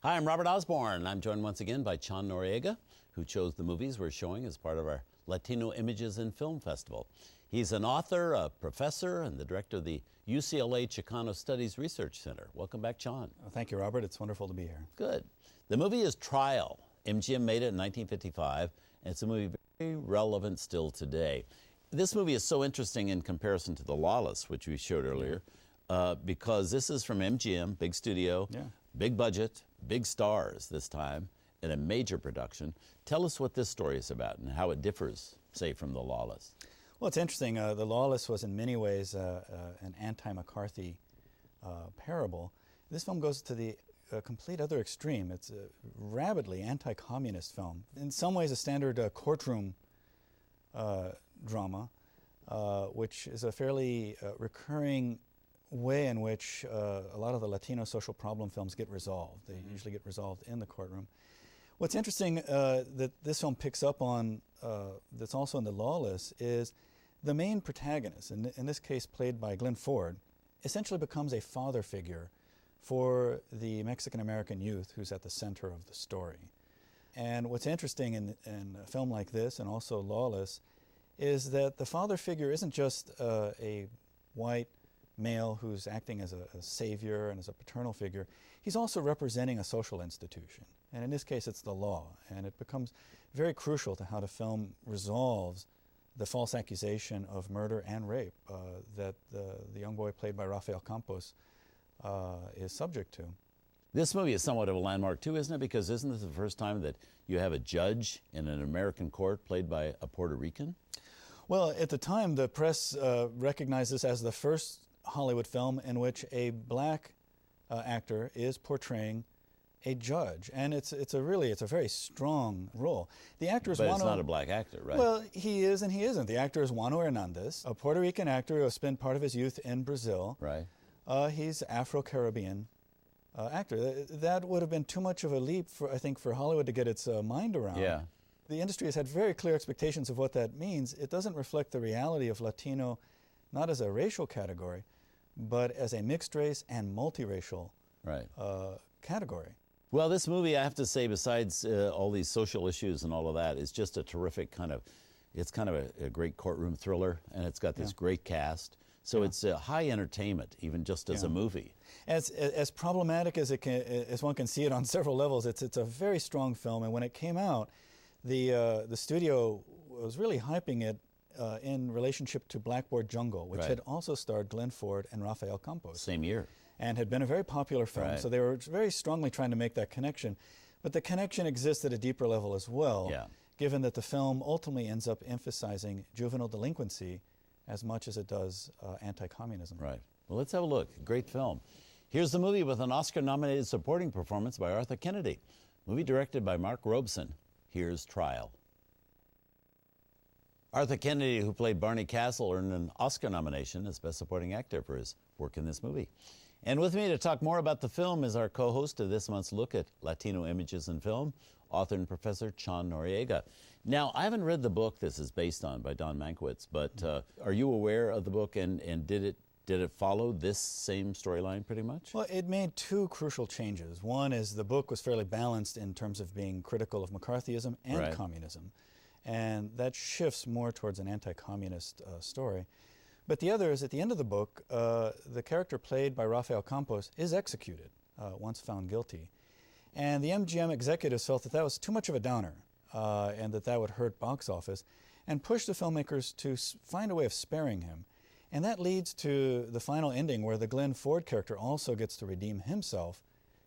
Hi, I'm Robert Osborne. I'm joined once again by Chon Noriega, who chose the movies we're showing as part of our Latino Images in Film Festival. He's an author, a professor, and the director of the UCLA Chicano Studies Research Center. Welcome back, Chon. Well, thank you, Robert. It's wonderful to be here. Good. The movie is Trial. MGM made it in 1955, and it's a movie very relevant still today. This movie is so interesting in comparison to The Lawless, which we showed earlier, because this is from MGM, big studio, big budget, big stars this time, in a major production. Tell us what this story is about and how it differs, say, from The Lawless. Well, it's interesting. The Lawless was in many ways an anti-McCarthy parable. This film goes to the complete other extreme. It's a rabidly anti-communist film. In some ways a standard courtroom drama, which is a fairly recurring way in which a lot of the Latino social problem films get resolved. They usually get resolved in the courtroom. What's interesting that this film picks up on, that's also in The Lawless, is the main protagonist, in this case played by Glenn Ford, essentially becomes a father figure for the Mexican-American youth who's at the center of the story. And what's interesting in a film like this, and also Lawless, is that the father figure isn't just a white male who's acting as a savior and as a paternal figure. He's also representing a social institution. And in this case, it's the law. And it becomes very crucial to how the film resolves the false accusation of murder and rape that the young boy played by Rafael Campos is subject to. This movie is somewhat of a landmark too, isn't it? Because isn't this the first time that you have a judge in an American court played by a Puerto Rican? Well, at the time, the press recognized this as the first Hollywood film in which a black actor is portraying a judge, and it's a very strong role. The actor is But it's not a black actor, right? Well, he is and he isn't. The actor is Juan Hernandez, a Puerto Rican actor who spent part of his youth in Brazil. Right. He's Afro-Caribbean actor. That would have been too much of a leap, I think, for Hollywood to get its mind around. Yeah. The industry has had very clear expectations of what that means. It doesn't reflect the reality of Latino, not as a racial category, but as a mixed race and multiracial category. Well, this movie, I have to say, besides all these social issues and all of that, is just a terrific it's kind of a great courtroom thriller, and it's got this great cast. So it's high entertainment, even just as a movie. As problematic as as one can see it on several levels, it's a very strong film. And when it came out, the studio was really hyping it in relationship to Blackboard Jungle, which had also starred Glenn Ford and Rafael Campos. Same year. And had been a very popular film. So they were very strongly trying to make that connection. But the connection exists at a deeper level as well, given that the film ultimately ends up emphasizing juvenile delinquency as much as it does anti-communism. Right. Well, let's have a look. Great film. Here's the movie with an Oscar-nominated supporting performance by Arthur Kennedy. Movie directed by Mark Robson. Here's Trial. Arthur Kennedy, who played Barney Castle, earned an Oscar nomination as Best Supporting Actor for his work in this movie. And with me to talk more about the film is our co-host of this month's look at Latino Images in Film, author and professor Chon Noriega. Now, I haven't read the book this is based on by Don Mankiewicz, but are you aware of the book, and did it follow this same storyline pretty much? Well, it made two crucial changes. One is the book was fairly balanced in terms of being critical of McCarthyism and communism. And that shifts more towards an anti-communist story. But the other is, at the end of the book, the character played by Rafael Campos is executed once found guilty. And the MGM executives felt that that was too much of a downer and that would hurt box office, and pushed the filmmakers to find a way of sparing him. And that leads to the final ending where the Glenn Ford character also gets to redeem himself,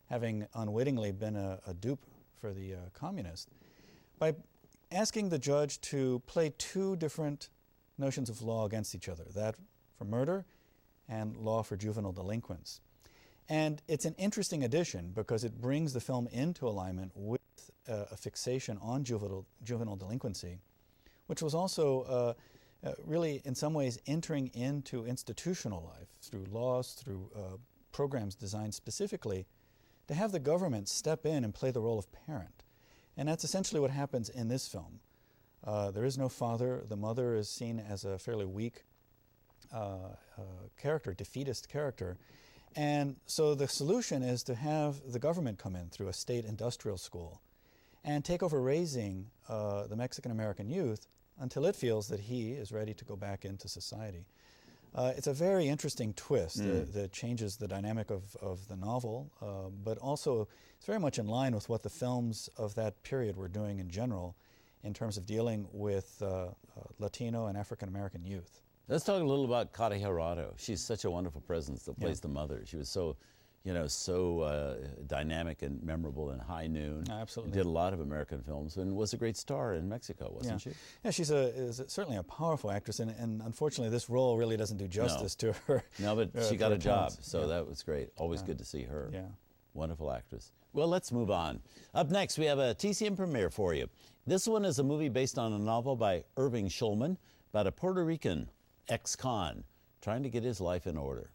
having unwittingly been a dupe for the communist, by asking the judge to play two different notions of law against each other, that for murder and law for juvenile delinquents. And it's an interesting addition because it brings the film into alignment with a fixation on juvenile delinquency, which was also really in some ways entering into institutional life through laws, through programs designed specifically to have the government step in and play the role of parent. And that's essentially what happens in this film. There is no father. The mother is seen as a fairly weak character, defeatist character. And so the solution is to have the government come in through a state industrial school and take over raising the Mexican-American youth until it feels that he is ready to go back into society. It's a very interesting twist that changes the dynamic of the novel, but also it's very much in line with what the films of that period were doing in general in terms of dealing with Latino and African-American youth. Let's talk a little about Cata Gerardo. She's such a wonderful presence that plays the mother. She was so, so dynamic and memorable in High Noon. Absolutely. Did a lot of American films and was a great star in Mexico, wasn't she? Yeah, she's certainly a powerful actress, and unfortunately this role really doesn't do justice to her. No, but she got a job, talents. so that was great. Always good to see her. Yeah. Wonderful actress. Well, let's move on. Up next, we have a TCM premiere for you. This one is a movie based on a novel by Irving Shulman about a Puerto Rican ex-con trying to get his life in order.